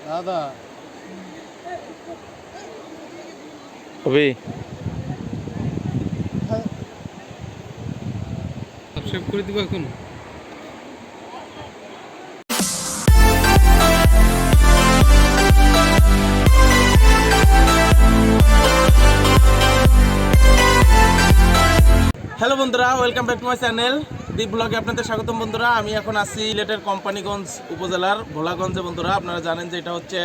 দাদা কবি সাবস্ক্রাইব করে দিব এখন। হ্যালো বন্ধুরা, welcome back to my channel Deep ব্লগে আপনাদের স্বাগতম। বন্ধুরা, আমি এখন আছি সিলেটের কোম্পানিগঞ্জ উপজেলার ভোলাগঞ্জে। বন্ধুরা, আপনারা জানেন যে এটা হচ্ছে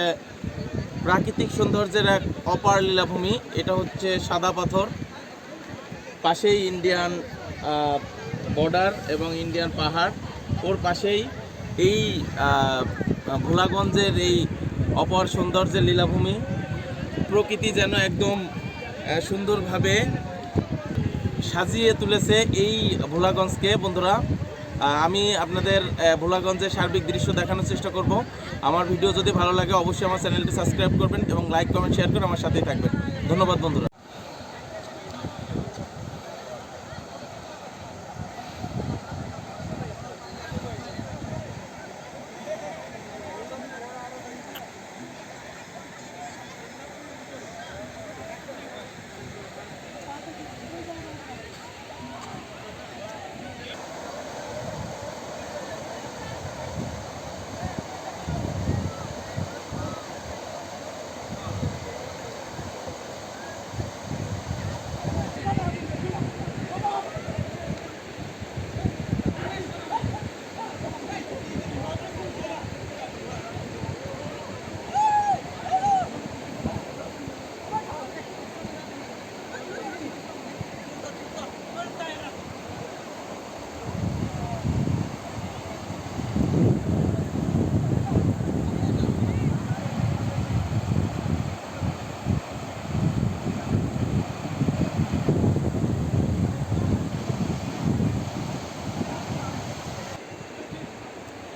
প্রাকৃতিক সৌন্দর্যের এক অপার লীলাভূমি। এটা হচ্ছে সাদা পাথর, পাশেই ইন্ডিয়ান বর্ডার এবং ইন্ডিয়ান পাহাড়, ওর পাশেই এই ভোলাগঞ্জের এই অপার সৌন্দর্যের লীলাভূমি। প্রকৃতি যেন একদম সুন্দরভাবে সাজিয়ে তুলেছে এই ভোলাগঞ্জকে। বন্ধুরা, আমি আপনাদের ভোলাগঞ্জের সার্বিক দৃশ্য দেখানোর চেষ্টা করব। আমার ভিডিও যদি ভালো লাগে অবশ্যই আমার চ্যানেলটি সাবস্ক্রাইব করবেন এবং লাইক কমেন্ট শেয়ার করে আমার সাথেই থাকবেন। ধন্যবাদ বন্ধুরা।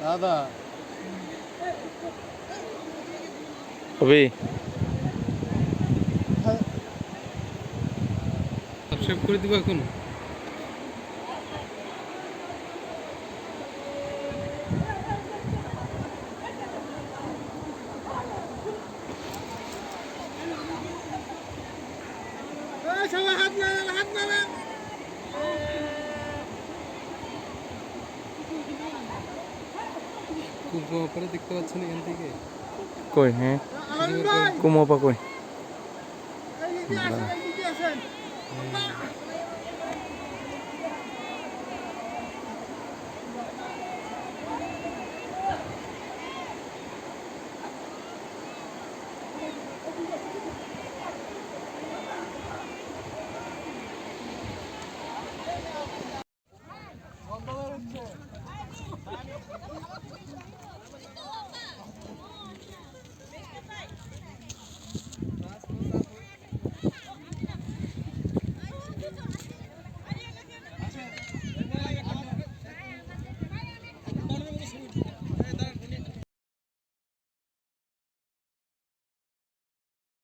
দাদা কবি সাবস্ক্রাইব করে দিব এখন। সবাই হাত নাড়ান, হাত নাড়ান। কুয়াপাড়া দেখতে পাচ্ছেন এখান থেকে? কই? হ্যাঁ, কুমোপা কই?